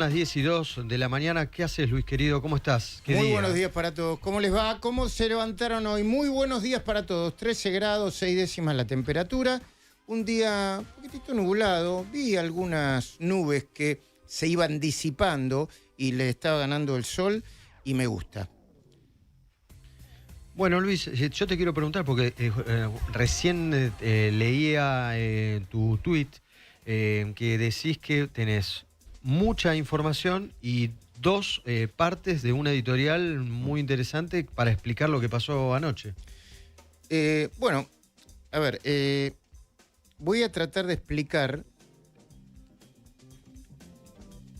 Las 10:02 de la mañana. ¿Qué haces, Luis querido? ¿Cómo estás? ¿Qué Muy día? buenos días para todos. ¿Cómo les va? ¿Cómo se levantaron hoy? Muy buenos días para todos. 13 grados, 6 décimas la temperatura. Un día un poquitito nublado. Vi algunas nubes que se iban disipando y le estaba ganando el sol y me gusta. Bueno, Luis, yo te quiero preguntar porque recién leía tu tweet que decís que tenés mucha información y dos partes de una editorial muy interesante para explicar lo que pasó anoche. Bueno, a ver, voy a tratar de explicar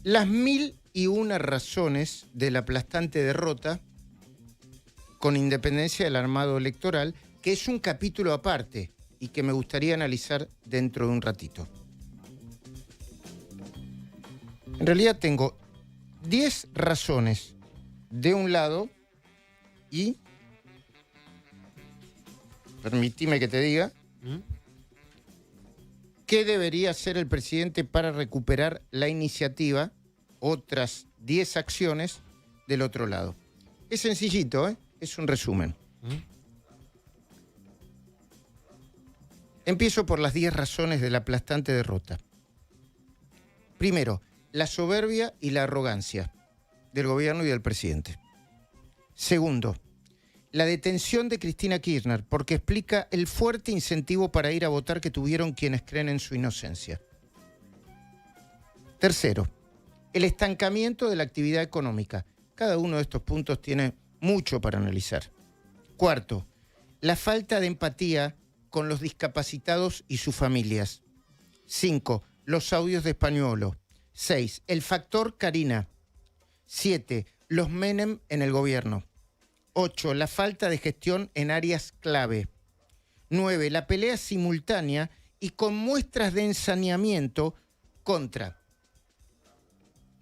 las 1001 razones de la aplastante derrota con independencia del armado electoral, que es un capítulo aparte y que me gustaría analizar dentro de un ratito. En realidad tengo 10 razones de un lado y, permitime que te diga, ¿qué debería hacer el presidente para recuperar la iniciativa? Otras 10 acciones del otro lado. Es sencillito, ¿eh? Es un resumen. Empiezo por las 10 razones de la aplastante derrota. Primero, la soberbia y la arrogancia del gobierno y del presidente. Segundo, la detención de Cristina Kirchner, porque explica el fuerte incentivo para ir a votar que tuvieron quienes creen en su inocencia. Tercero, el estancamiento de la actividad económica. Cada uno de estos puntos tiene mucho para analizar. Cuarto, la falta de empatía con los discapacitados y sus familias. 5, los audios de Españolo. 6, el factor Karina. 7, los Menem en el gobierno. 8, la falta de gestión en áreas clave. 9, la pelea simultánea y con muestras de ensañamiento contra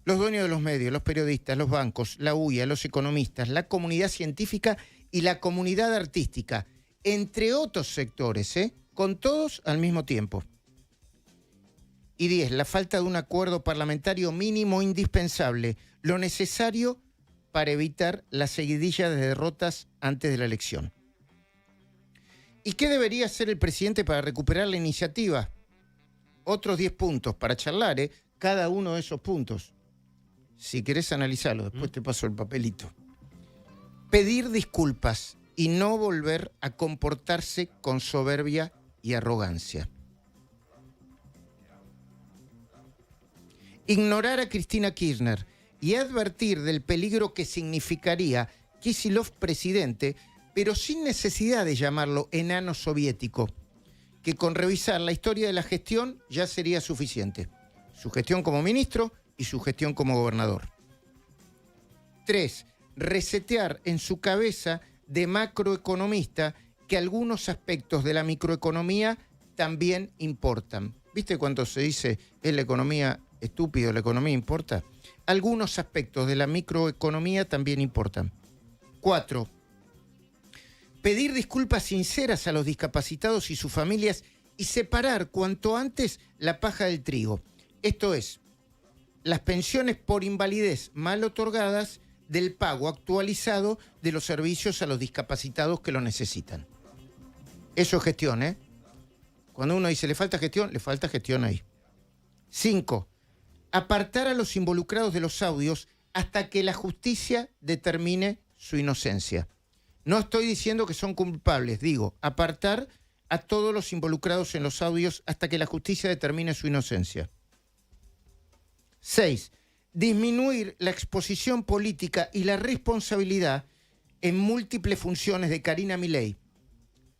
los dueños de los medios, los periodistas, los bancos, la UIA, los economistas, la comunidad científica y la comunidad artística, entre otros sectores, con todos al mismo tiempo. Y 10, la falta de un acuerdo parlamentario mínimo indispensable, lo necesario para evitar la seguidilla de derrotas antes de la elección. ¿Y qué debería hacer el presidente para recuperar la iniciativa? Otros 10 puntos para charlar, cada uno de esos puntos. Si querés analizarlo, después te paso el papelito. Pedir disculpas y no volver a comportarse con soberbia y arrogancia. Ignorar a Cristina Kirchner y advertir del peligro que significaría Kicillof presidente, pero sin necesidad de llamarlo enano soviético, que con revisar la historia de la gestión ya sería suficiente. Su gestión como ministro y su gestión como gobernador. 3. Resetear en su cabeza de macroeconomista que algunos aspectos de la microeconomía también importan. ¿Viste cuando se dice es la economía estúpido, la economía importa? Algunos aspectos de la microeconomía también importan. 4. Pedir disculpas sinceras a los discapacitados y sus familias y separar cuanto antes la paja del trigo. Esto es, las pensiones por invalidez mal otorgadas del pago actualizado de los servicios a los discapacitados que lo necesitan. Eso es gestión, ¿eh? Cuando uno dice le falta gestión ahí. 5. Apartar a los involucrados de los audios hasta que la justicia determine su inocencia. No estoy diciendo que son culpables, digo, apartar a todos los involucrados en los audios hasta que la justicia determine su inocencia. 6. Disminuir la exposición política y la responsabilidad en múltiples funciones de Karina Milei.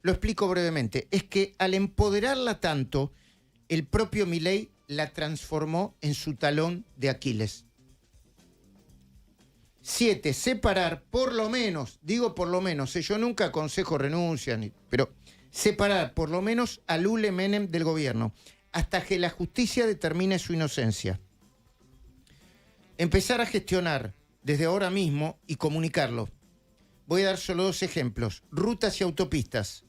Lo explico brevemente. Es que al empoderarla tanto, el propio Milei la transformó en su talón de Aquiles. 7. Separar por lo menos, digo por lo menos, yo nunca aconsejo renuncia, pero separar por lo menos a Lule Menem del gobierno hasta que la justicia determine su inocencia. Empezar a gestionar desde ahora mismo y comunicarlo. Voy a dar solo 2 ejemplos. Rutas y autopistas.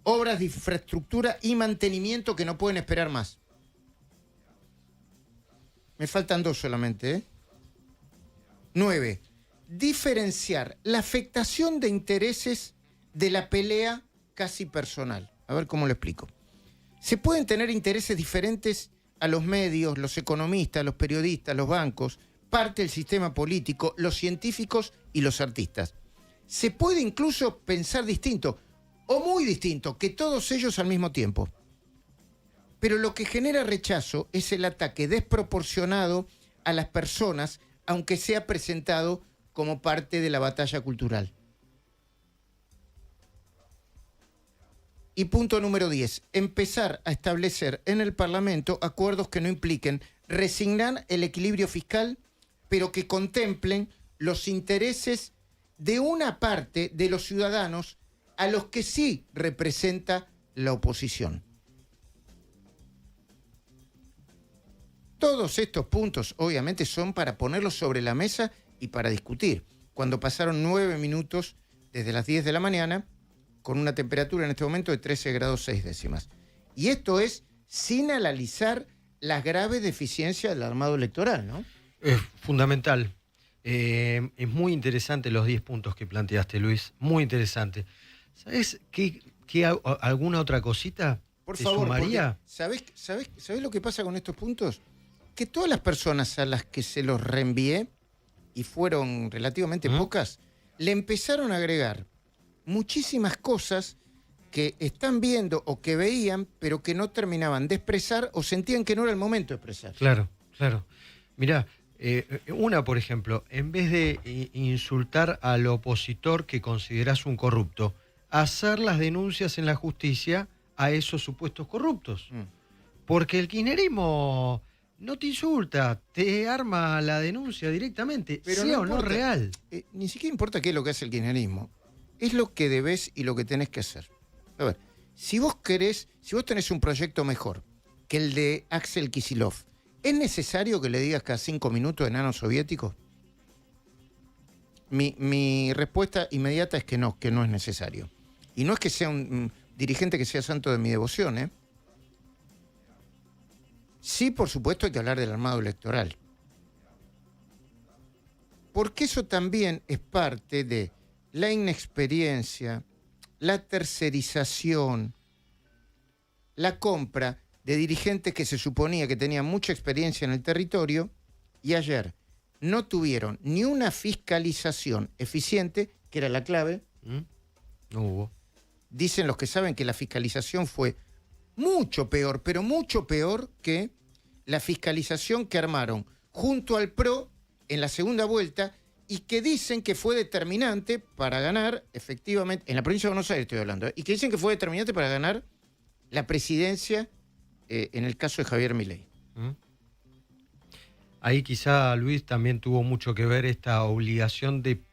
Obras de infraestructura y mantenimiento que no pueden esperar más. Me faltan 2 solamente, 9. Diferenciar la afectación de intereses de la pelea casi personal. A ver cómo lo explico. Se pueden tener intereses diferentes a los medios, los economistas, los periodistas, los bancos, parte del sistema político, los científicos y los artistas. Se puede incluso pensar distinto, o muy distinto, que todos ellos al mismo tiempo. Pero lo que genera rechazo es el ataque desproporcionado a las personas, aunque sea presentado como parte de la batalla cultural. Y punto número 10, empezar a establecer en el Parlamento acuerdos que no impliquen resignar el equilibrio fiscal, pero que contemplen los intereses de una parte de los ciudadanos a los que sí representa la oposición. Todos estos puntos, obviamente, son para ponerlos sobre la mesa y para discutir. Cuando pasaron 9 minutos desde las 10 de la mañana, con una temperatura en este momento de 13 grados 6 décimas. Y esto es sin analizar las graves deficiencias del armado electoral, ¿no? Es fundamental. Es muy interesante los 10 puntos que planteaste, Luis. Muy interesante. ¿Sabes alguna otra cosita Por te favor, sumaría? ¿sabés lo que pasa con estos puntos? Que todas las personas a las que se los reenvié, y fueron relativamente pocas, le empezaron a agregar muchísimas cosas que están viendo o que veían, pero que no terminaban de expresar o sentían que no era el momento de expresar. Claro, claro. Mirá, por ejemplo, en vez de insultar al opositor que considerás un corrupto, hacer las denuncias en la justicia a esos supuestos corruptos. Porque el kirchnerismo no te insulta, te arma la denuncia directamente, pero sea no o no importa, real. Ni siquiera importa qué es lo que hace el kirchnerismo. Es lo que debés y lo que tenés que hacer. A ver, si vos tenés un proyecto mejor que el de Axel Kicillof, ¿es necesario que le digas cada 5 minutos enano soviético? Mi respuesta inmediata es que no es necesario. Y no es que sea un dirigente que sea santo de mi devoción, ¿eh? Sí, por supuesto, hay que hablar del armado electoral. Porque eso también es parte de la inexperiencia, la tercerización, la compra de dirigentes que se suponía que tenían mucha experiencia en el territorio y ayer no tuvieron ni una fiscalización eficiente, que era la clave. No hubo. Dicen los que saben que la fiscalización fue mucho peor, pero mucho peor que la fiscalización que armaron junto al PRO en la segunda vuelta y que dicen que fue determinante para ganar, efectivamente, en la provincia de Buenos Aires estoy hablando, y que dicen que fue determinante para ganar la presidencia en el caso de Javier Milei. Ahí quizá, Luis, también tuvo mucho que ver esta obligación de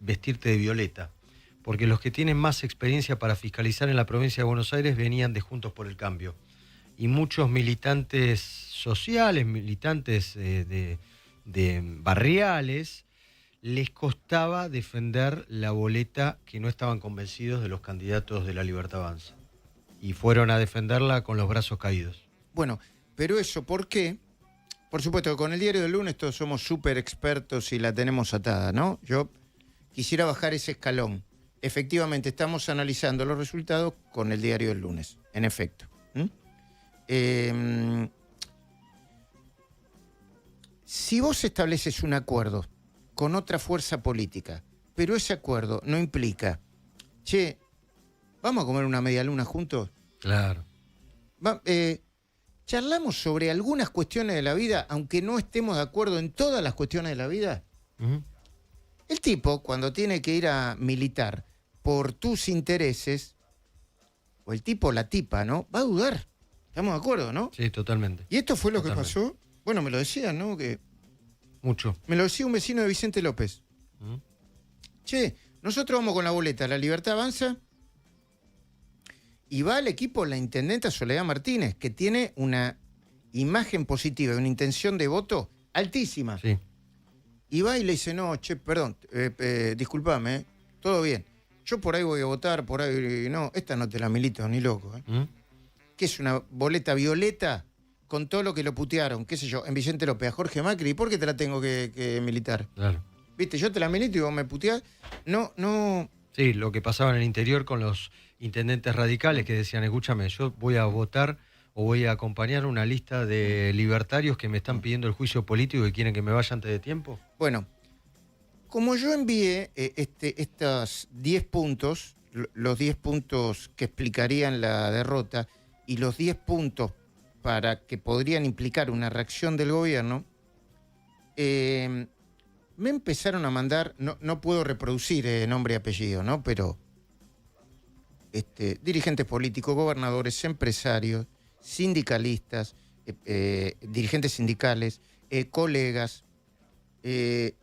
vestirte de violeta, porque los que tienen más experiencia para fiscalizar en la provincia de Buenos Aires venían de Juntos por el Cambio. Y muchos militantes sociales, militantes de barriales, les costaba defender la boleta que no estaban convencidos de los candidatos de la Libertad Avanza. Y fueron a defenderla con los brazos caídos. Bueno, pero eso, ¿por qué? Por supuesto que con el diario del lunes todos somos súper expertos y la tenemos atada, ¿no? Yo quisiera bajar ese escalón. Efectivamente, estamos analizando los resultados con el diario del lunes, en efecto. Si vos estableces un acuerdo con otra fuerza política, pero ese acuerdo no implica, che, ¿vamos a comer una media luna juntos? Claro. ¿Charlamos sobre algunas cuestiones de la vida, aunque no estemos de acuerdo en todas las cuestiones de la vida? El tipo, cuando tiene que ir a militar por tus intereses, o el tipo o la tipa, ¿no? Va a dudar. ¿Estamos de acuerdo, no? Sí, totalmente. Y esto fue lo Totalmente. que pasó. Bueno, me lo decían, ¿no? Mucho. Me lo decía un vecino de Vicente López. Che, nosotros vamos con la boleta, La Libertad Avanza, y va al equipo la intendenta Soledad Martínez, que tiene una imagen positiva y una intención de voto altísima. Sí. Y va y le dice, no, che, perdón, disculpame, todo bien. Yo por ahí voy a votar, por ahí no, esta no te la milito ni loco. Que es una boleta violeta con todo lo que lo putearon, qué sé yo, en Vicente López, a Jorge Macri, ¿y por qué te la tengo que militar? Claro. ¿Viste? Yo te la milito y vos me puteás. No. Sí, lo que pasaba en el interior con los intendentes radicales que decían, escúchame, yo voy a votar o voy a acompañar una lista de libertarios que me están pidiendo el juicio político y quieren que me vaya antes de tiempo. Bueno, como yo envié estos 10 puntos, los 10 puntos que explicarían la derrota y los 10 puntos para que podrían implicar una reacción del gobierno, me empezaron a mandar, no puedo reproducir nombre y apellido, ¿no? Pero dirigentes políticos, gobernadores, empresarios, sindicalistas, dirigentes sindicales, colegas,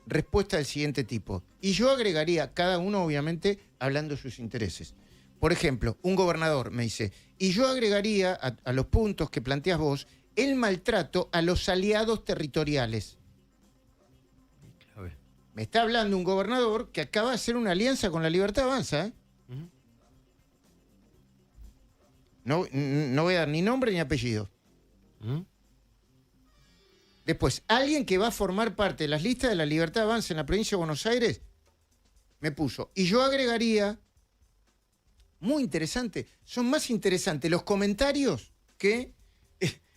respuesta del siguiente tipo. Y yo agregaría, cada uno obviamente hablando de sus intereses. Por ejemplo, un gobernador me dice, y yo agregaría a los puntos que planteas vos, el maltrato a los aliados territoriales. Me está hablando un gobernador que acaba de hacer una alianza con La Libertad Avanza, ¿eh? No voy a dar ni nombre ni apellido. Después, alguien que va a formar parte de las listas de La Libertad Avanza en la provincia de Buenos Aires, me puso. Y yo agregaría, muy interesante, son más interesantes los comentarios que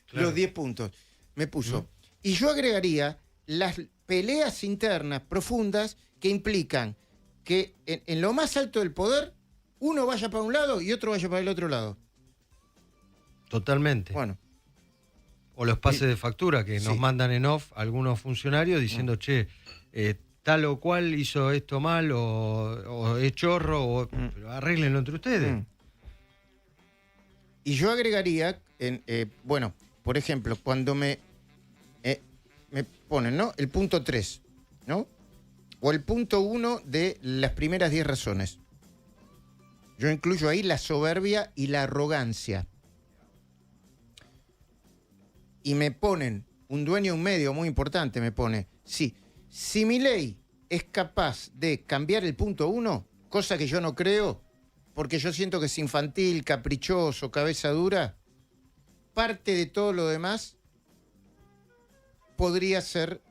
claro, los 10 puntos. Me puso. Y yo agregaría las peleas internas profundas que implican que en lo más alto del poder, uno vaya para un lado y otro vaya para el otro lado. Totalmente. Bueno. O los pases de factura que nos mandan en off algunos funcionarios diciendo, che, tal o cual hizo esto mal o es chorro, pero arréglenlo entre ustedes. Y yo agregaría, bueno, por ejemplo, cuando me ponen, ¿no? El punto 3, ¿no? O el punto 1 de las primeras 10 razones. Yo incluyo ahí la soberbia y la arrogancia. Y me ponen, un dueño de un medio muy importante me pone, sí, si Milei es capaz de cambiar el punto 1, cosa que yo no creo, porque yo siento que es infantil, caprichoso, cabeza dura, parte de todo lo demás podría ser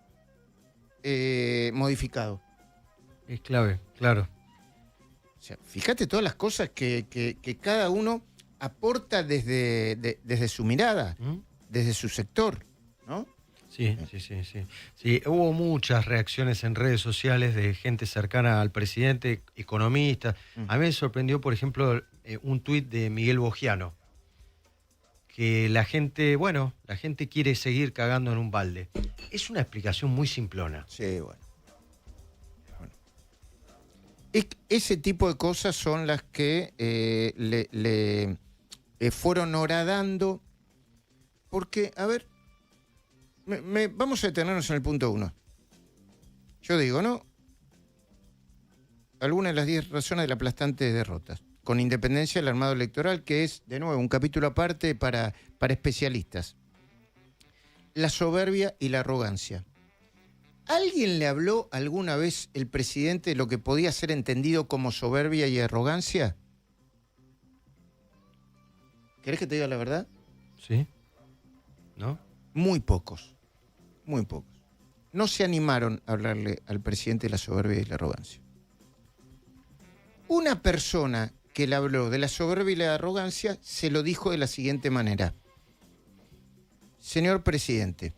modificado. Es clave, claro. O sea, fíjate todas las cosas que cada uno aporta desde su mirada. Desde su sector, ¿no? Sí. Hubo muchas reacciones en redes sociales de gente cercana al presidente, economistas. A mí me sorprendió, por ejemplo, un tuit de Miguel Bogiano, que la gente quiere seguir cagando en un balde. Es una explicación muy simplona. Sí, bueno. Ese tipo de cosas son las que le fueron horadando. Porque, a ver, vamos a detenernos en el punto 1. Yo digo, ¿no? Algunas de las 10 razones de la aplastante derrota. Con independencia del armado electoral, que es, de nuevo, un capítulo aparte para especialistas. La soberbia y la arrogancia. ¿Alguien le habló alguna vez el presidente de lo que podía ser entendido como soberbia y arrogancia? ¿Querés que te diga la verdad? Sí. ¿No? Muy pocos. No se animaron a hablarle al presidente de la soberbia y la arrogancia. Una persona que le habló de la soberbia y la arrogancia se lo dijo de la siguiente manera. Señor presidente,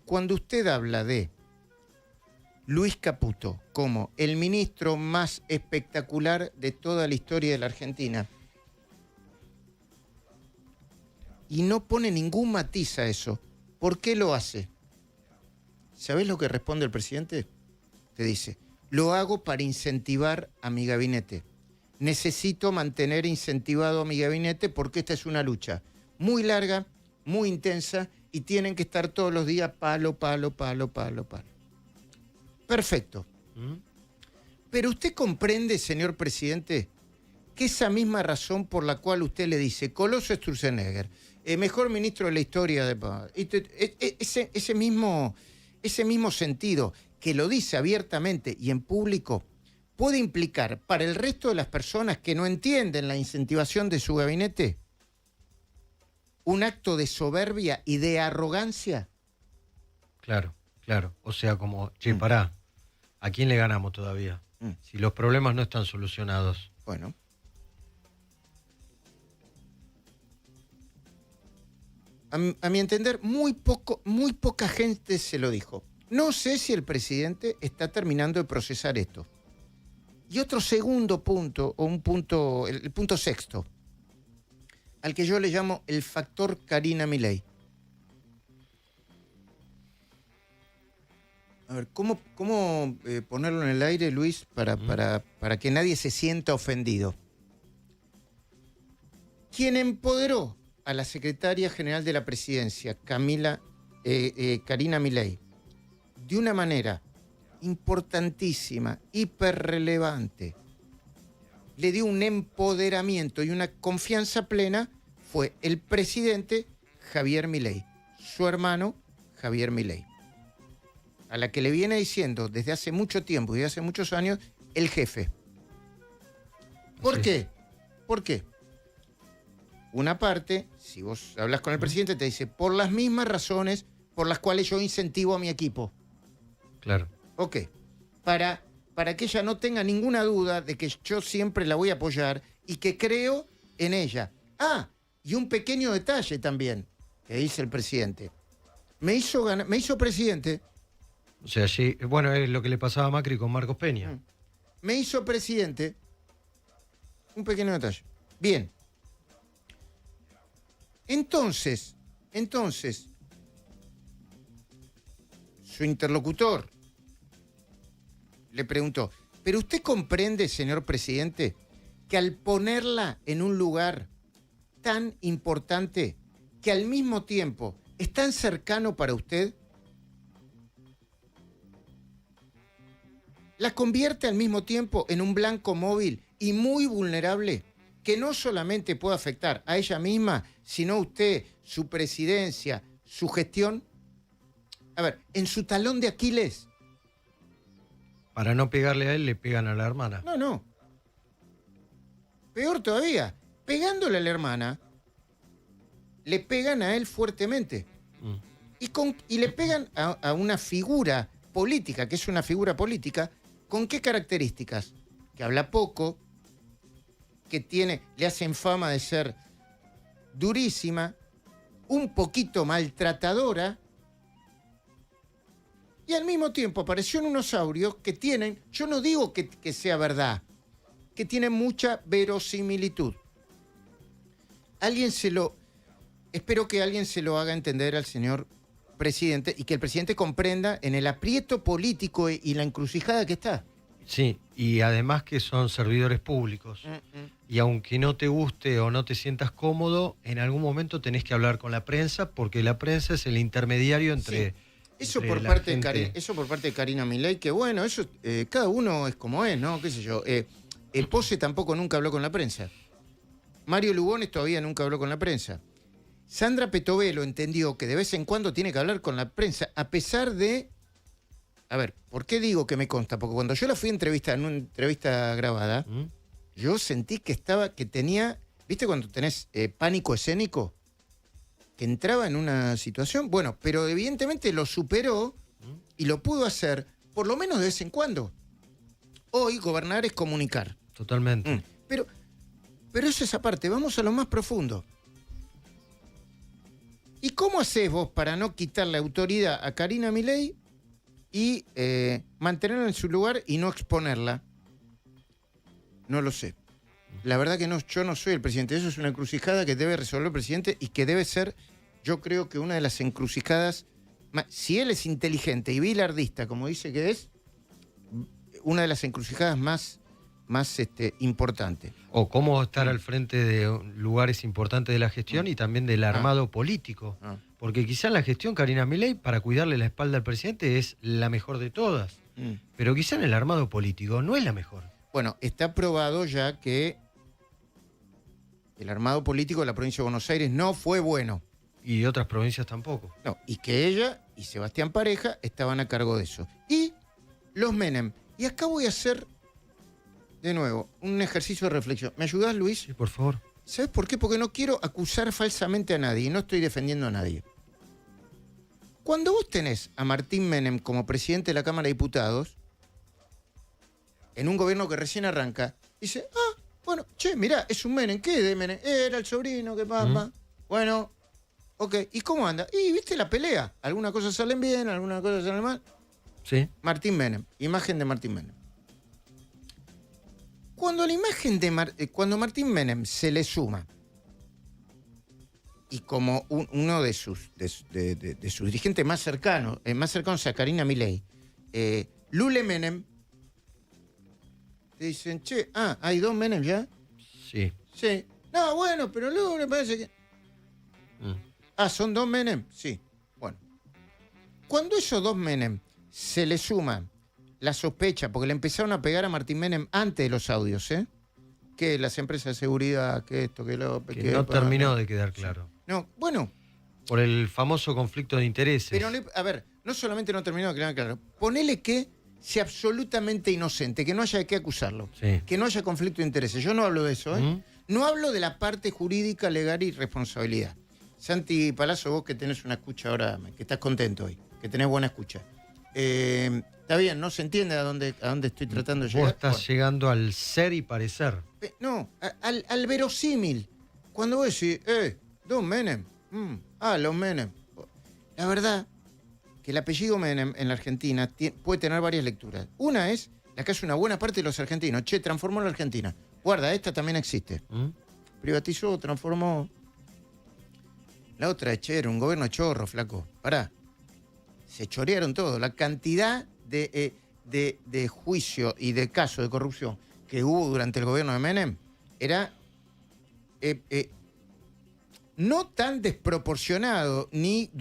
cuando usted habla de Luis Caputo como el ministro más espectacular de toda la historia de la Argentina, y no pone ningún matiz a eso, ¿por qué lo hace? ¿Sabés lo que responde el presidente? Te dice, lo hago para incentivar a mi gabinete. Necesito mantener incentivado a mi gabinete porque esta es una lucha muy larga, muy intensa y tienen que estar todos los días palo. Perfecto. Pero usted comprende, señor presidente, que esa misma razón por la cual usted le dice Coloso Sturzenegger, mejor ministro de la historia ese mismo sentido que lo dice abiertamente y en público puede implicar para el resto de las personas que no entienden la incentivación de su gabinete un acto de soberbia y de arrogancia? Claro, claro. O sea, como, che, pará, ¿a quién le ganamos todavía? Si los problemas no están solucionados. Bueno. A mi entender, muy poca gente se lo dijo. No sé si el presidente está terminando de procesar esto. Y otro segundo punto, o el punto sexto, al que yo le llamo el factor Karina Milei. A ver, ¿cómo ponerlo en el aire, Luis, para que nadie se sienta ofendido? Quien empoderó a la secretaria general de la presidencia, Karina Milei, de una manera importantísima, hiperrelevante, le dio un empoderamiento y una confianza plena, fue el presidente Javier Milei, su hermano Javier Milei, a la que le viene diciendo desde hace mucho tiempo y desde hace muchos años, el jefe. ¿Por qué? ¿Por qué? Una parte, si vos hablas con el presidente, te dice, por las mismas razones por las cuales yo incentivo a mi equipo. Claro. Ok. Para que ella no tenga ninguna duda de que yo siempre la voy a apoyar y que creo en ella. Ah, y un pequeño detalle también, que dice el presidente. Me hizo presidente. O sea, sí, bueno, es lo que le pasaba a Macri con Marcos Peña. Me hizo presidente. Un pequeño detalle. Bien. Entonces, su interlocutor le preguntó, ¿pero usted comprende, señor presidente, que al ponerla en un lugar tan importante, que al mismo tiempo es tan cercano para usted, la convierte al mismo tiempo en un blanco móvil y muy vulnerable, que no solamente puede afectar a ella misma, sino a usted, su presidencia, su gestión? A ver, en su talón de Aquiles. Para no pegarle a él, le pegan a la hermana. No. Peor todavía, pegándole a la hermana, le pegan a él fuertemente. Y le pegan a una figura política, que es una figura política, ¿con qué características? Que habla poco, que le hacen fama de ser durísima, un poquito maltratadora, y al mismo tiempo apareció en unos audios que tienen, yo no digo que sea verdad, que tienen mucha verosimilitud. Espero que alguien se lo haga entender al señor presidente y que el presidente comprenda en el aprieto político y la encrucijada que está. Sí, y además que son servidores públicos. Y aunque no te guste o no te sientas cómodo, en algún momento tenés que hablar con la prensa, porque la prensa es el intermediario entre... Sí. Eso por parte de Karina Milei, que bueno, eso cada uno es como es, ¿no? ¿Qué sé yo? Pose tampoco nunca habló con la prensa. Mario Lugones todavía nunca habló con la prensa. Sandra Petovelo entendió que de vez en cuando tiene que hablar con la prensa, a pesar de... A ver, ¿por qué digo que me consta? Porque cuando yo la fui a entrevistar en una entrevista grabada, yo sentí que tenía... ¿Viste cuando tenés pánico escénico? Que entraba en una situación, bueno, pero evidentemente lo superó y lo pudo hacer, por lo menos de vez en cuando. Hoy gobernar es comunicar. Totalmente. Pero eso es aparte, vamos a lo más profundo. ¿Y cómo hacés vos para no quitarle autoridad a Karina Milei y mantenerla en su lugar y no exponerla? No lo sé. La verdad que yo no soy el presidente. Eso es una encrucijada que debe resolver el presidente y que debe ser, yo creo que una de las encrucijadas, si él es inteligente y bilardista, como dice que es, una de las encrucijadas más importantes. O cómo estar al frente de lugares importantes de la gestión y también del armado político. Porque quizá la gestión Karina Milei, para cuidarle la espalda al presidente, es la mejor de todas. Pero quizá en el armado político no es la mejor. Bueno, está probado ya que el armado político de la provincia de Buenos Aires no fue bueno. Y de otras provincias tampoco. No, y que ella y Sebastián Pareja estaban a cargo de eso. Y los Menem. Y acá voy a hacer, de nuevo, un ejercicio de reflexión. ¿Me ayudás, Luis? Sí, por favor. ¿Sabes por qué? Porque no quiero acusar falsamente a nadie y no estoy defendiendo a nadie. Cuando vos tenés a Martín Menem como presidente de la Cámara de Diputados, en un gobierno que recién arranca, dice, bueno, che, mirá, es un Menem, ¿qué es de Menem? Era el sobrino, qué pasa. Bueno, ok, ¿y cómo anda? Y viste la pelea, algunas cosas salen bien, algunas cosas salen mal. Sí. Martín Menem, imagen de Martín Menem. Cuando la imagen de cuando Martín Menem se le suma, y como uno de sus dirigentes más cercanos a Karina Milei, Lule Menem, te dicen, che, ¿hay dos Menem ya? Sí. Sí. No, bueno, pero Lule parece que... ¿Son dos Menem? Sí. Bueno. Cuando esos dos Menem se le suman la sospecha, porque le empezaron a pegar a Martín Menem antes de los audios, que las empresas de seguridad, que esto, que lo... Que no terminó de quedar claro. No, bueno... Por el famoso conflicto de intereses. Pero, a ver, no solamente no terminó de quedar claro, ponele que sea absolutamente inocente, que no haya de qué acusarlo, Sí. que no haya conflicto de intereses. Yo no hablo de eso, No hablo de la parte jurídica, legal y responsabilidad. Santi Palazzo, vos que tenés una escucha ahora, que estás contento hoy, que tenés buena escucha. Está bien, no se entiende a dónde estoy tratando de llegar. Vos estás llegando al ser y parecer. No, al verosímil. Cuando vos decís, dos Menem, los Menem. La verdad que el apellido Menem en la Argentina puede tener varias lecturas. Una es la que hace una buena parte de los argentinos. Che, transformó la Argentina. Guarda, esta también existe. Privatizó, transformó. La otra es, che, era un gobierno chorro, flaco. Pará. Se chorearon todo. La cantidad de juicio y de casos de corrupción que hubo durante el gobierno de Menem era no tan desproporcionado ni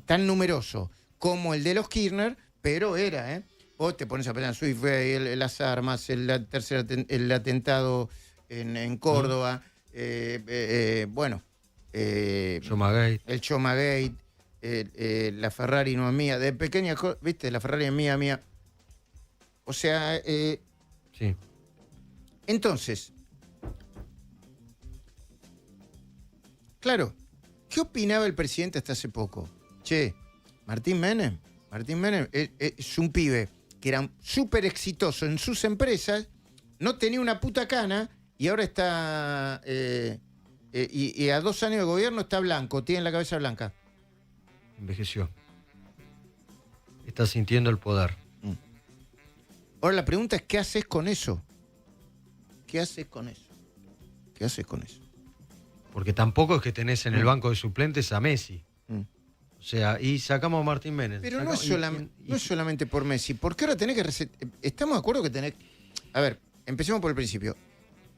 tan numeroso como el de los Kirchner, pero era, Vos te pones a pensar, Swift, las armas, el atentado en Córdoba, bueno, Chomagate. el Chomagate, la Ferrari no es mía, de pequeñas cosas, ¿viste? La Ferrari es mía. O sea, sí. Entonces, claro, ¿qué opinaba el presidente hasta hace poco? Che, Martín Menem es un pibe que era súper exitoso en sus empresas, no tenía una puta cana y ahora está... y a 2 años de gobierno está blanco, tiene la cabeza blanca. Envejeció. Está sintiendo el poder. Ahora la pregunta es, ¿qué haces con eso? ¿Qué haces con eso? ¿Qué haces con eso? Porque tampoco es que tenés en el banco de suplentes a Messi. O sea, y sacamos a Martín Menem. Pero no es solamente por Messi, porque ahora tenés que resetear. Estamos de acuerdo que tenés... A ver, empecemos por el principio.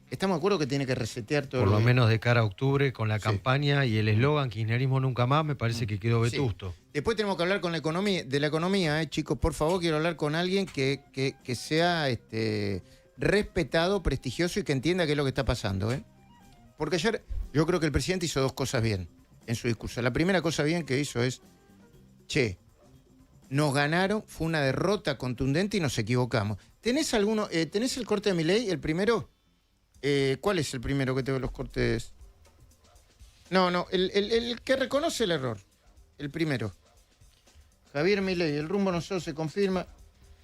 Estamos de acuerdo que tiene que resetear todo. Por lo menos de cara a octubre, con la campaña y el eslogan kirchnerismo nunca más, me parece que quedó vetusto. Sí. Después tenemos que hablar con de la economía, chicos. Por favor, quiero hablar con alguien que sea respetado, prestigioso y que entienda qué es lo que está pasando. Porque ayer yo creo que el presidente hizo 2 cosas bien en su discurso. La primera cosa bien que hizo es, che, nos ganaron, fue una derrota contundente y nos equivocamos. ¿Tenés el corte de Milei, el primero? ¿Cuál es el primero que tengo los cortes? No, el que reconoce el error. El primero. Javier Milei, el rumbo nosotros se confirma.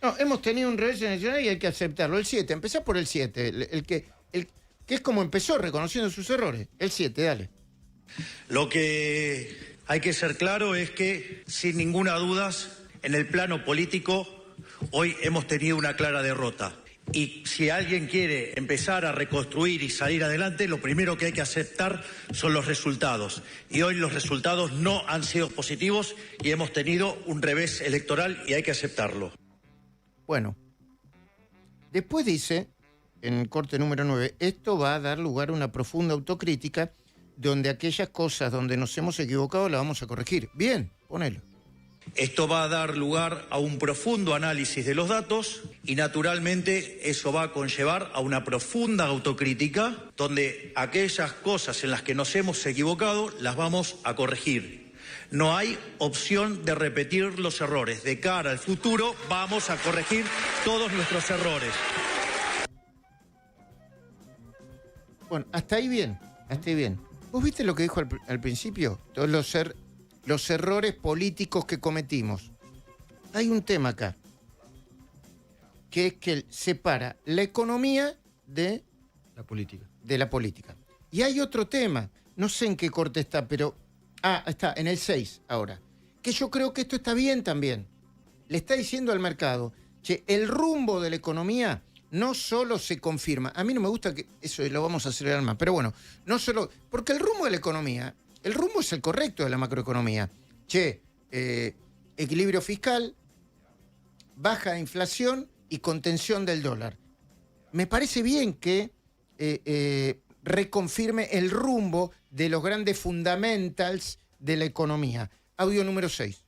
No, hemos tenido un revés en el nacional y hay que aceptarlo. El 7, empezá por el 7. El que es como empezó, reconociendo sus errores. El 7, dale. Lo que hay que ser claro es que, sin ninguna duda, en el plano político, hoy hemos tenido una clara derrota. Y si alguien quiere empezar a reconstruir y salir adelante, lo primero que hay que aceptar son los resultados. Y hoy los resultados no han sido positivos y hemos tenido un revés electoral y hay que aceptarlo. Bueno, después dice, en el corte número 9, esto va a dar lugar a una profunda autocrítica donde aquellas cosas donde nos hemos equivocado las vamos a corregir. Bien, ponelo. Esto va a dar lugar a un profundo análisis de los datos y naturalmente eso va a conllevar a una profunda autocrítica donde aquellas cosas en las que nos hemos equivocado las vamos a corregir. No hay opción de repetir los errores. De cara al futuro vamos a corregir todos nuestros errores. Bueno, hasta ahí bien, hasta ahí bien. ¿Vos viste lo que dijo al principio? Todos los errores políticos que cometimos. Hay un tema acá, que es que separa la economía de la política. Y hay otro tema, no sé en qué corte está, pero... está en el 6 ahora. Que yo creo que esto está bien también. Le está diciendo al mercado, che, el rumbo de la economía no solo se confirma. A mí no me gusta que eso lo vamos a acelerar más, pero bueno, no solo... Porque el rumbo de la economía, el rumbo es el correcto de la macroeconomía. Che, equilibrio fiscal, baja inflación y contención del dólar. Me parece bien que reconfirme el rumbo de los grandes fundamentals de la economía. Audio número 6.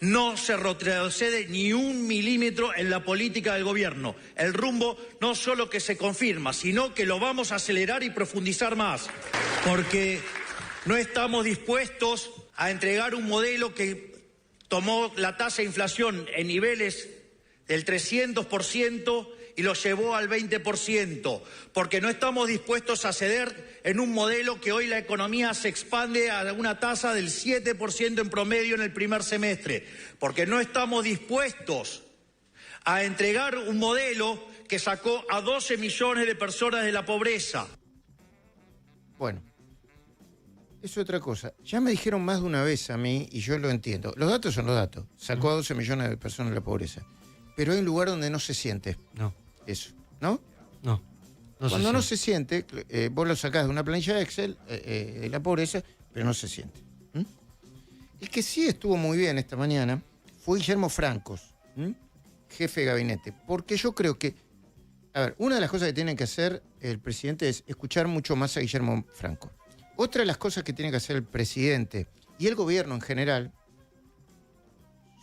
No se retrocede ni un milímetro en la política del gobierno. El rumbo no solo que se confirma, sino que lo vamos a acelerar y profundizar más. Porque no estamos dispuestos a entregar un modelo que tomó la tasa de inflación en niveles del 300% y lo llevó al 20%, porque no estamos dispuestos a ceder en un modelo que hoy la economía se expande a una tasa del 7% en promedio en el primer semestre, porque no estamos dispuestos a entregar un modelo que sacó a 12 millones de personas de la pobreza. Bueno, es otra cosa. Ya me dijeron más de una vez a mí, y yo lo entiendo. Los datos son los datos. Sacó a 12 millones de personas de la pobreza. Pero hay un lugar donde no se siente. No. Eso, ¿no? No. Cuando no se siente, vos lo sacás de una planilla de Excel, de la pobreza, pero no se siente. El que sí estuvo muy bien esta mañana fue Guillermo Francos, jefe de gabinete, porque yo creo que, a ver, una de las cosas que tiene que hacer el presidente es escuchar mucho más a Guillermo Franco. Otra de las cosas que tiene que hacer el presidente y el gobierno en general,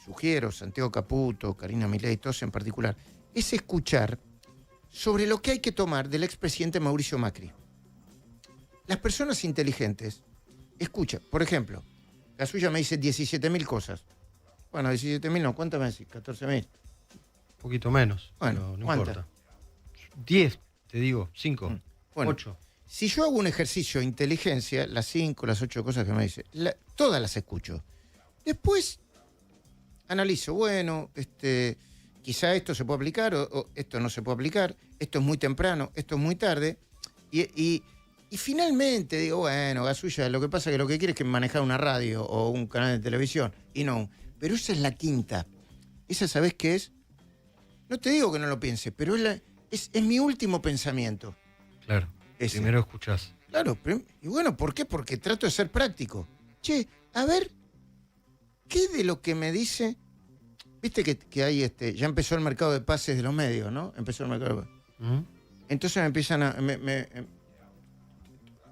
sugiero, Santiago Caputo, Karina Milei, todos en particular, es escuchar sobre lo que hay que tomar del expresidente Mauricio Macri. Las personas inteligentes escuchan. Por ejemplo, la suya me dice 17.000 cosas. Bueno, 17.000 no, ¿cuántas me decís? 14.000. Un poquito menos. Bueno, no ¿cuántas? importa. 10, te digo, 5, Bueno, 8. Si yo hago un ejercicio de inteligencia, las 5, las 8 cosas que me dice, todas las escucho. Después analizo, bueno, quizá esto se puede aplicar o esto no se puede aplicar, esto es muy temprano, esto es muy tarde, y finalmente digo, bueno, Gasulla, lo que pasa es que lo que quiere es que manejar una radio o un canal de televisión, y no, pero esa es la quinta. Esa, ¿sabés qué es? No te digo que no lo piense, pero es mi último pensamiento. Claro, Ese. primero escuchás. Claro, y bueno, ¿por qué? Porque trato de ser práctico. Che, a ver, ¿qué de lo que me dice? Viste que hay ya empezó el mercado de pases de los medios, ¿no? Empezó el mercado de pases. Entonces me empiezan a...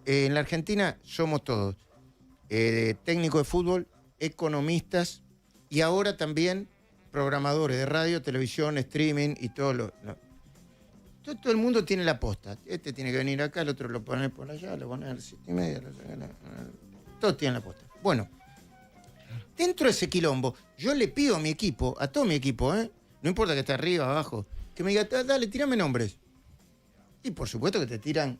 en la Argentina somos todos técnicos de fútbol, economistas y ahora también programadores de radio, televisión, streaming y todo todo el mundo tiene la posta. Este tiene que venir acá, el otro lo pone por allá, lo pone a las 7:30. Todos tienen la posta. Bueno, dentro de ese quilombo, yo le pido a mi equipo, a todo mi equipo, no importa que esté arriba, abajo, que me diga, dale, tírame nombres. Y por supuesto que te tiran...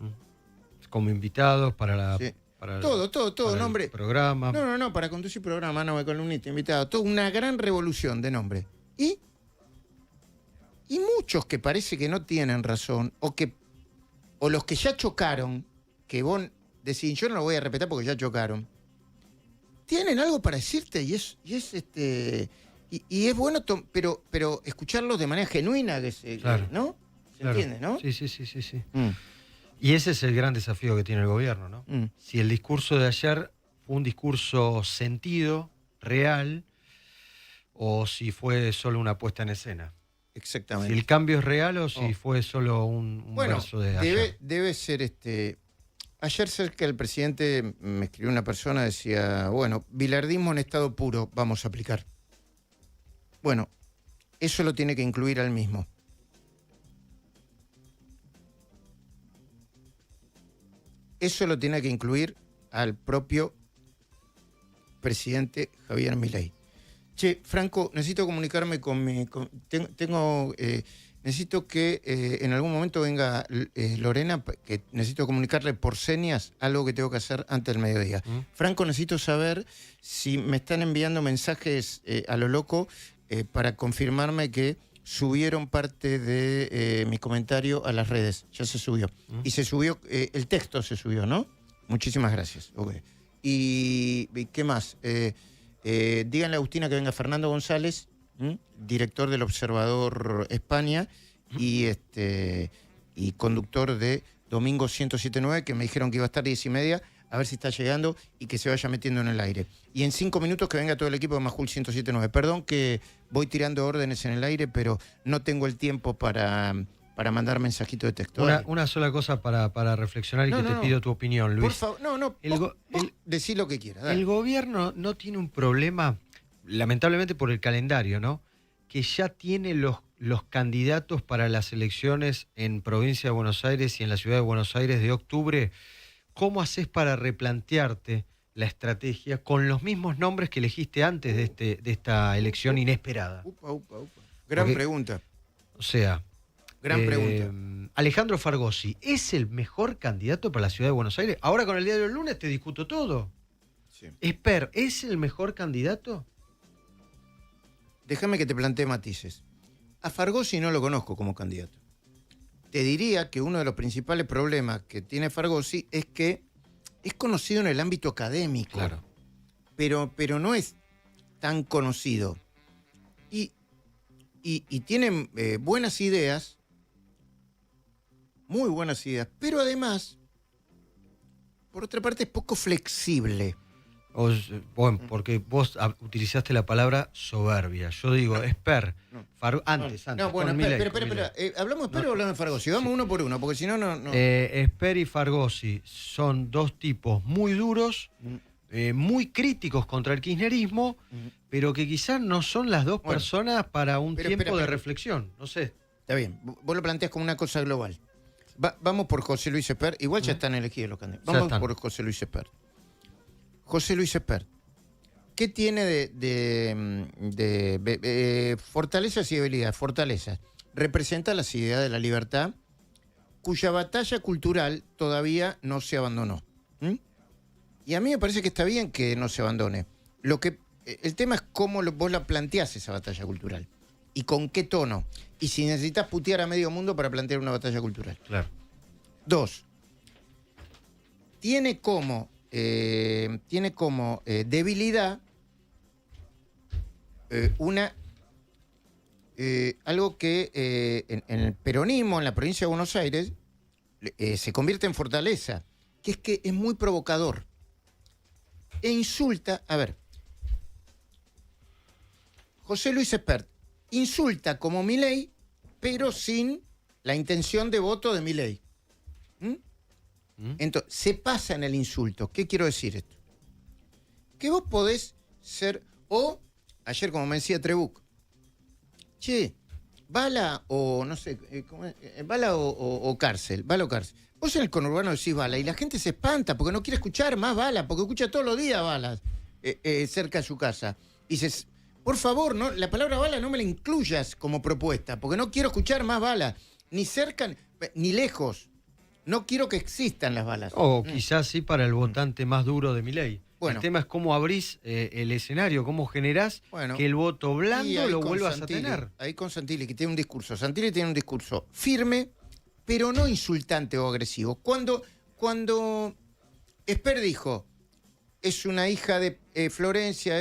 Como invitados para la... Sí. Para todo, para nombre. El programa. No, para conducir programa, no, columnista, invitado. Toda una gran revolución de nombres. Y muchos que parece que no tienen razón, o los que ya chocaron, que vos decís, yo no lo voy a respetar porque ya chocaron, tienen algo para decirte y es bueno, pero escucharlos de manera genuina, Claro. ¿no? ¿Se Claro. entiende, no? Sí. Y ese es el gran desafío que tiene el gobierno, ¿no? Si el discurso de ayer fue un discurso sentido, real, o si fue solo una puesta en escena. Exactamente. Si el cambio es real o si fue solo un verso de ayer. Debe ser Ayer cerca del presidente me escribió una persona, decía, bueno, bilardismo en estado puro vamos a aplicar. Bueno, eso lo tiene que incluir al mismo. Eso lo tiene que incluir al propio presidente Javier Milei. Che, Franco, necesito comunicarme con mi... tengo necesito que en algún momento venga Lorena, que necesito comunicarle por señas algo que tengo que hacer antes del mediodía. Franco, necesito saber si me están enviando mensajes a lo loco para confirmarme que subieron parte de mi comentario a las redes. Ya se subió. Y se subió, el texto se subió, ¿no? Muchísimas gracias. Okay. ¿Y qué más? Díganle a Agustina que venga Fernando González, director del Observador España y conductor de Domingo 107.9, que me dijeron que iba a estar 10:30, a ver si está llegando y que se vaya metiendo en el aire. Y en 5 minutos que venga todo el equipo de Majul 107.9. Perdón que voy tirando órdenes en el aire, pero no tengo el tiempo para mandar mensajito de texto. Una sola cosa para reflexionar y te pido tu opinión, Luis. Por favor, vos decí lo que quieras. El gobierno no tiene un problema, lamentablemente por el calendario, ¿no? Que ya tiene los candidatos para las elecciones en Provincia de Buenos Aires y en la Ciudad de Buenos Aires de octubre. ¿Cómo haces para replantearte la estrategia con los mismos nombres que elegiste antes de esta elección inesperada? Gran pregunta. O sea, gran pregunta. Alejandro Fargosi, ¿es el mejor candidato para la Ciudad de Buenos Aires? Ahora con el diario del lunes te discuto todo. Sí. Esper, ¿es el mejor candidato? Déjame que te plantee matices. A Fargosi no lo conozco como candidato. Te diría que uno de los principales problemas que tiene Fargosi es que es conocido en el ámbito académico. Claro. Pero no es tan conocido. Y tiene buenas ideas, muy buenas ideas, pero además, por otra parte, es poco flexible. Bueno, porque vos utilizaste la palabra soberbia. Yo digo, Esper, antes. No, bueno, espera. ¿Hablamos de Esper o hablamos de Fargosi? Vamos uno por uno, porque si no, no. Esper y Fargosi son dos tipos muy duros, muy críticos contra el kirchnerismo, pero que quizás no son las dos personas para un tiempo de reflexión. No sé. Está bien, vos lo planteas como una cosa global. Vamos por José Luis Esper. Igual ya están elegidos los candidatos. Vamos por José Luis Esper. José Luis Esper, ¿qué tiene de fortalezas y debilidades? Fortalezas. Representa las ideas de la libertad, cuya batalla cultural todavía no se abandonó. Y a mí me parece que está bien que no se abandone. El tema es cómo vos la planteás esa batalla cultural. Y con qué tono. Y si necesitas putear a medio mundo para plantear una batalla cultural. Claro. 2. Tiene como debilidad algo que en el peronismo, en la provincia de Buenos Aires, se convierte en fortaleza, que es que es muy provocador. E insulta, José Luis Espert insulta como Milei, pero sin la intención de voto de Milei. Entonces, se pasa en el insulto. ¿Qué quiero decir esto? Que vos podés ser, ayer como me decía Trebuch, bala o no sé, bala o cárcel, bala o cárcel. Vos en el conurbano decís bala y la gente se espanta porque no quiere escuchar más balas, porque escucha todos los días balas cerca de su casa. Y dices, por favor, no, la palabra bala no me la incluyas como propuesta, porque no quiero escuchar más balas, ni cerca, ni lejos. No quiero que existan las balas. O quizás sí para el votante más duro de Milei. Bueno. El tema es cómo abrís el escenario, cómo generás que el voto blando lo vuelvas a tener. Ahí con Santilli, que tiene un discurso. Santilli tiene un discurso firme, pero no insultante o agresivo. Cuando Esper dijo, es una hija de Florencia,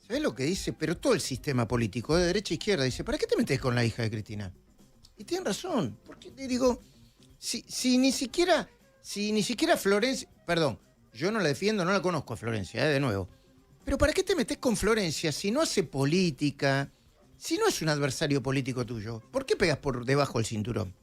¿sabés lo que dice? Pero todo el sistema político, de derecha a izquierda, dice, ¿para qué te metes con la hija de Cristina? Y tienen razón, porque te digo... Si ni siquiera Florencia... Perdón, yo no la defiendo, no la conozco a Florencia, de nuevo. Pero ¿para qué te metés con Florencia si no hace política? Si no es un adversario político tuyo, ¿por qué pegas por debajo del cinturón?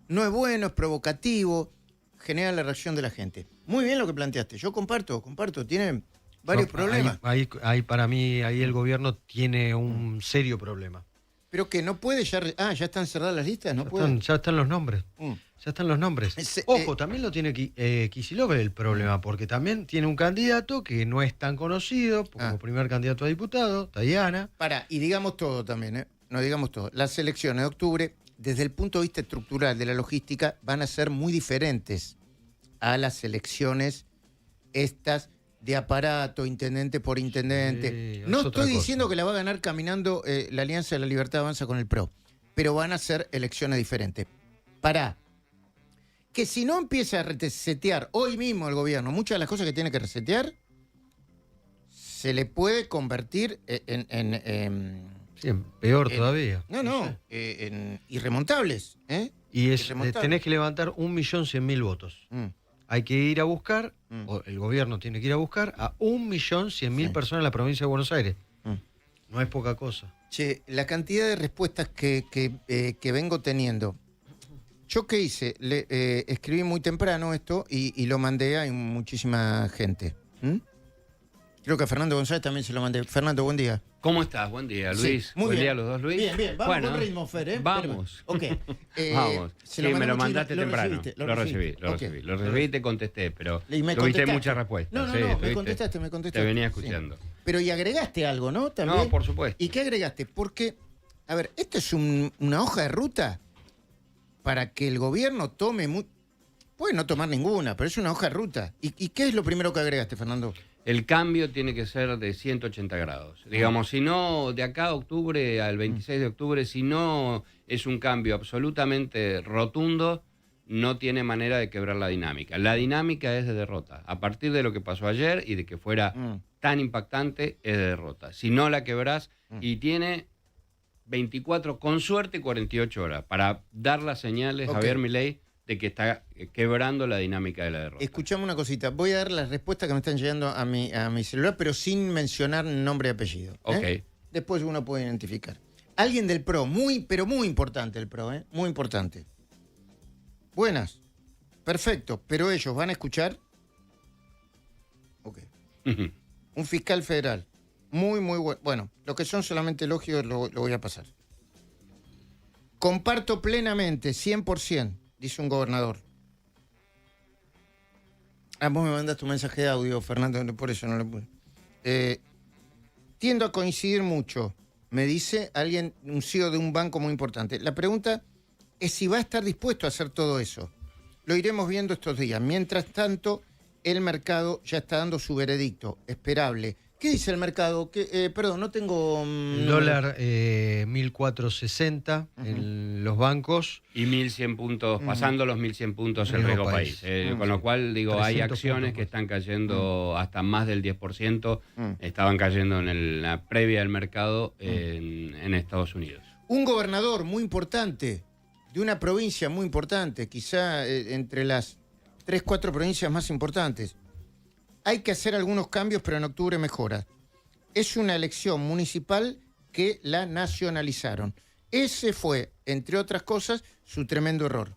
No es bueno, es provocativo, genera la reacción de la gente. Muy bien lo que planteaste, yo comparto, tiene varios problemas. Ahí para mí, ahí el gobierno tiene un serio problema. Pero que no puede ya están cerradas las listas, no puede. Ya están los nombres. Ya están los nombres. Ojo, también lo tiene Kicillof el problema, porque también tiene un candidato que no es tan conocido como primer candidato a diputado, Tayana. Y digamos todo también, no digamos todo, las elecciones de octubre, desde el punto de vista estructural de la logística, van a ser muy diferentes a las elecciones estas de aparato, intendente por intendente. Sí, no es otra estoy cosa. diciendo que la va a ganar caminando la Alianza de la Libertad Avanza con el PRO, pero van a ser elecciones diferentes. Para que si no empieza a resetear hoy mismo el gobierno muchas de las cosas que tiene que resetear, se le puede convertir Sí, peor en- todavía. en irremontables. Y Irremontable. tenés que levantar 1.100.000 votos. Mm. Hay que ir a buscar, Mm. o el gobierno tiene que ir a buscar a 1.100.000 Sí. personas en la provincia de Buenos Aires. Mm. No es poca cosa. Che, la cantidad de respuestas que vengo teniendo. ¿Yo qué hice? Escribí muy temprano esto y lo mandé a muchísima gente. ¿Mm? Creo que a Fernando González también se lo mandé. Fernando, buen día. ¿Cómo estás? Buen día, Luis. Sí, muy Buen bien. día a los dos, Luis. Bien, bien. Vamos Bueno, con ritmo, Fer, ¿eh? Vamos. Ok. Vamos. Se Sí, me lo mucho y mandaste temprano. recibiste, Lo recibí. Ok. Lo recibí y te contesté, pero Y me tuviste contestaste. muchas respuestas. No, sí, me tuviste. contestaste. Te venía Sí. escuchando. Pero y agregaste algo, ¿no? También. No, por supuesto. ¿Y qué agregaste? Porque, a ver, esto es una hoja de ruta para que el gobierno tome... Puede no tomar ninguna, pero es una hoja de ruta. ¿Y qué es lo primero que agregaste, Fernando? El cambio tiene que ser de 180 grados. Digamos, si no, de acá a octubre, al 26 de octubre, si no es un cambio absolutamente rotundo, no tiene manera de quebrar la dinámica. La dinámica es de derrota. A partir de lo que pasó ayer y de que fuera tan impactante, es de derrota. Si no la quebrás, y tiene 24, con suerte 48 horas, para dar las señales a Javier Milei de que está quebrando la dinámica de la derrota. Escuchame una cosita. Voy a dar las respuestas que me están llegando a mi celular, pero sin mencionar nombre y apellido. Ok. Después uno puede identificar. Alguien del PRO, pero muy importante el PRO, muy importante. Buenas. Perfecto, pero ellos van a escuchar. Ok. Un fiscal federal. Muy bueno. Bueno, lo que son solamente elogios lo voy a pasar. Comparto plenamente, 100%, dice un gobernador. Vos me mandaste un mensaje de audio, Fernando, por eso no lo pude. Tiendo a coincidir mucho, me dice alguien, un CEO de un banco muy importante. La pregunta es si va a estar dispuesto a hacer todo eso. Lo iremos viendo estos días. Mientras tanto, el mercado ya está dando su veredicto esperable. ¿Qué dice el mercado? Perdón, no tengo... El dólar 1.460 en los bancos. Y 1.100 puntos, pasando los 1.100 puntos el riesgo país. Con lo cual, digo, hay 300 acciones puntos que más. están cayendo hasta más del 10%. Estaban cayendo en la previa del mercado en Estados Unidos. Un gobernador muy importante, de una provincia muy importante, quizá entre las 3, 4 provincias más importantes. Hay que hacer algunos cambios, pero en octubre mejora. Es una elección municipal que la nacionalizaron. Ese fue, entre otras cosas, su tremendo error.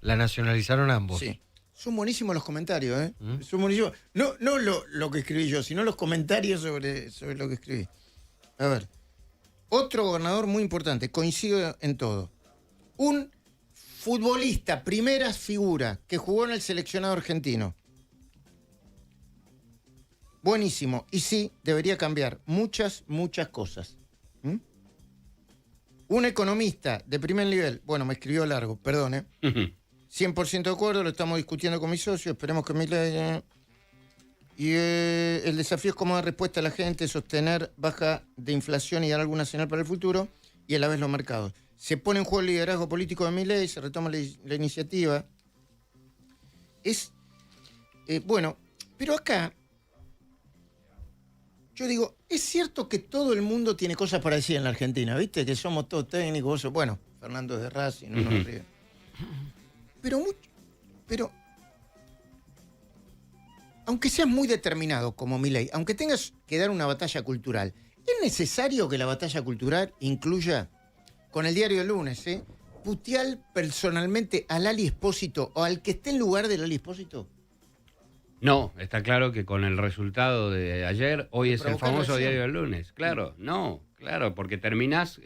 La nacionalizaron ambos. Sí. Son buenísimos los comentarios, ¿eh? Son buenísimos. No lo que escribí yo, sino los comentarios sobre lo que escribí. A ver. Otro gobernador muy importante, coincido en todo. Un futbolista, primera figura, que jugó en el seleccionado argentino. Buenísimo. Y sí, debería cambiar muchas cosas. Un economista de primer nivel, bueno, me escribió largo, perdón, 100% de acuerdo, lo estamos discutiendo con mis socios, esperemos que Milei... Y el desafío es cómo dar respuesta a la gente, sostener baja de inflación y dar alguna señal para el futuro, y a la vez los mercados. Se pone en juego el liderazgo político de Milei, se retoma la iniciativa. Es... bueno, pero acá... Yo digo, es cierto que todo el mundo tiene cosas para decir en la Argentina, ¿viste? Que somos todos técnicos, bueno, Fernando es de Racing, no nos ríe. Pero, aunque seas muy determinado como Milei, aunque tengas que dar una batalla cultural, ¿es necesario que la batalla cultural incluya, con el diario del lunes, putear personalmente al Ali Espósito o al que esté en lugar del Ali Espósito? No, está claro que con el resultado de ayer, hoy es el Provocar famoso reacción. diario del lunes. Claro, claro, porque terminás,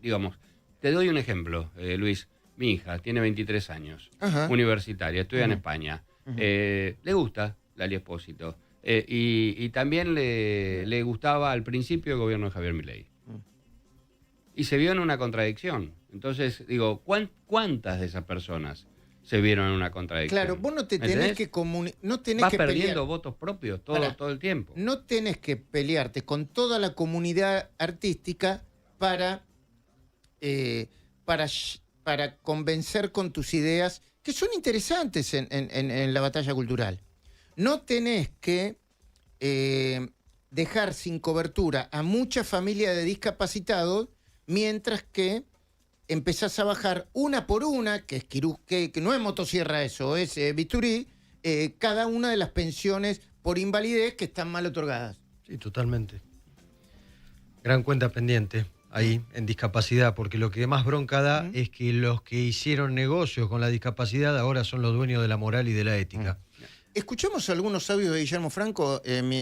digamos, te doy un ejemplo, Luis. Mi hija tiene 23 años, Ajá. universitaria, estudia en España. Le gusta Lali Espósito. Y también le gustaba al principio el gobierno de Javier Milei. y se vio en una contradicción. Entonces, digo, ¿cuántas de esas personas se vieron en una contradicción? Claro, vos no te tenés que no tenés Vas que perdiendo votos propios todo el tiempo. No tenés que pelearte con toda la comunidad artística para convencer con tus ideas, que son interesantes en la batalla cultural. No tenés que dejar sin cobertura a mucha familia de discapacitados, mientras que empezás a bajar una por una, que no es motosierra eso, es bisturí, cada una de las pensiones por invalidez que están mal otorgadas. Sí, totalmente. Gran cuenta pendiente ahí en discapacidad, porque lo que más bronca da es que los que hicieron negocios con la discapacidad ahora son los dueños de la moral y de la ética. Escuchamos algunos audios de Guillermo Franco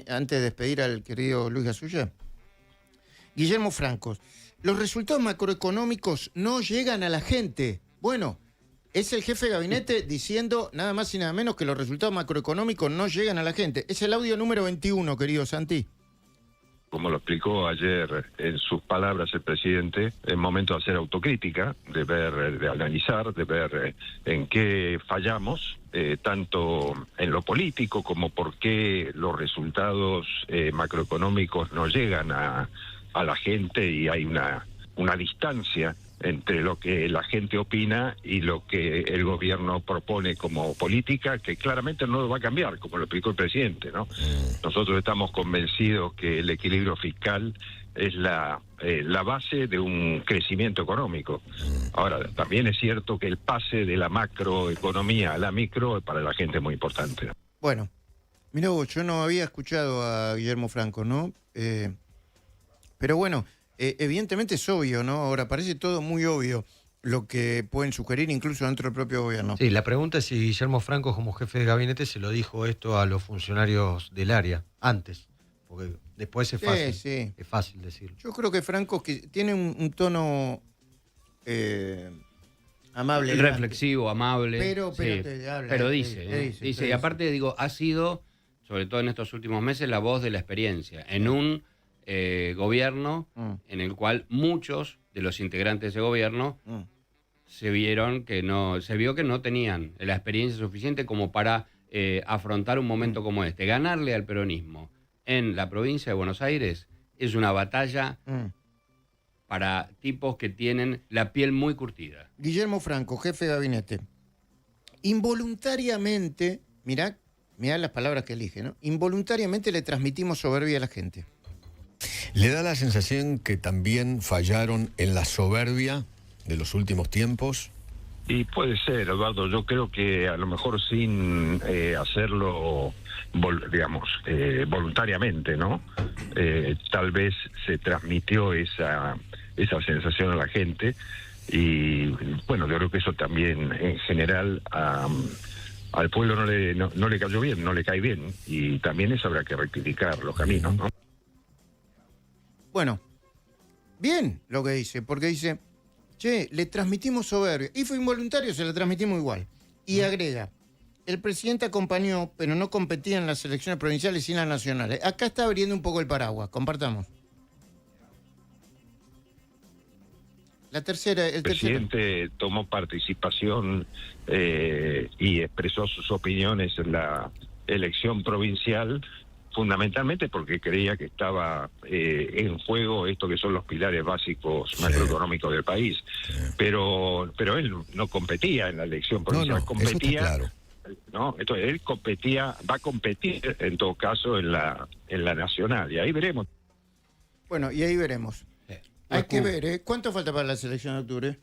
antes de despedir al querido Luis Gasulla. Guillermo Franco, los resultados macroeconómicos no llegan a la gente. Bueno, es el jefe de gabinete diciendo nada más y nada menos que los resultados macroeconómicos no llegan a la gente. Es el audio número 21, querido Santi. Como lo explicó ayer en sus palabras el presidente, es momento de hacer autocrítica, de ver, de analizar, de ver en qué fallamos, tanto en lo político como por qué los resultados macroeconómicos no llegan a la gente y hay una distancia entre lo que la gente opina y lo que el gobierno propone como política, que claramente no lo va a cambiar, como lo explicó el presidente, ¿no? Nosotros estamos convencidos que el equilibrio fiscal es la base de un crecimiento económico. Ahora, también es cierto que el pase de la macroeconomía a la micro para la gente es muy importante. Bueno, mirá vos, yo no había escuchado a Guillermo Franco, ¿no? Pero bueno, evidentemente es obvio, ¿no? Ahora parece todo muy obvio lo que pueden sugerir incluso dentro del propio gobierno. Sí, la pregunta es si Guillermo Franco, como jefe de gabinete, se lo dijo esto a los funcionarios del área antes, porque después es fácil, es fácil decirlo. Yo creo que Franco que tiene un tono amable. Reflexivo, amable. Pero dice. Y aparte, digo, ha sido, sobre todo en estos últimos meses, la voz de la experiencia. En un gobierno en el cual muchos de los integrantes de ese gobierno se vio que no tenían la experiencia suficiente como para afrontar un momento como este. Ganarle al peronismo en la provincia de Buenos Aires es una batalla para tipos que tienen la piel muy curtida. Guillermo Franco, jefe de gabinete. Involuntariamente, mirá las palabras que elige, ¿no? Involuntariamente le transmitimos soberbia a la gente. ¿Le da la sensación que también fallaron en la soberbia de los últimos tiempos? Y puede ser, Eduardo, yo creo que a lo mejor sin hacerlo, digamos, voluntariamente, ¿no? Tal vez se transmitió esa sensación a la gente y, bueno, yo creo que eso también en general al pueblo no le cayó bien, no le cae bien, y también eso habrá que rectificar los caminos, ¿no? Bueno, bien lo que dice, porque dice, che, le transmitimos soberbia. Y fue involuntario, se la transmitimos igual. Y agrega, el presidente acompañó, pero no competía en las elecciones provinciales y en las nacionales. Acá está abriendo un poco el paraguas, compartamos. La tercera, el presidente tomó participación y expresó sus opiniones en la elección provincial, fundamentalmente porque creía que estaba en juego esto que son los pilares básicos macroeconómicos del país. Pero él no competía en la elección provincial, competía, eso está claro. ¿no? Entonces él va a competir en todo caso en la nacional, y ahí veremos. Bueno, y ahí veremos. Hay que ver, ¿eh? ¿Cuánto falta para la selección de octubre?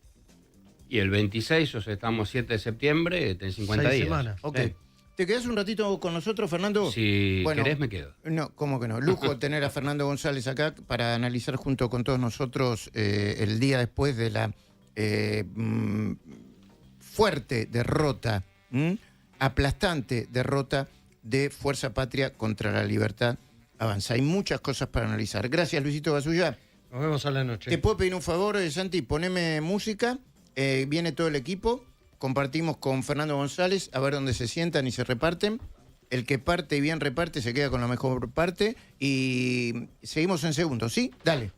Y el 26, o sea, estamos 7 de septiembre, en 50 días. Semanas. Ok. ¿Te quedás un ratito con nosotros, Fernando? Si querés, me quedo. No, ¿cómo que no? Lujo tener a Fernando González acá para analizar junto con todos nosotros el día después de la fuerte derrota, aplastante derrota de Fuerza Patria contra la Libertad Avanza. Hay muchas cosas para analizar. Gracias, Luisito Gasulla. Nos vemos a la noche. ¿Te puedo pedir un favor, Santi? Poneme música, viene todo el equipo. Compartimos con Fernando González, a ver dónde se sientan y se reparten. El que parte y bien reparte se queda con la mejor parte. Y seguimos en segundos, ¿sí? Dale.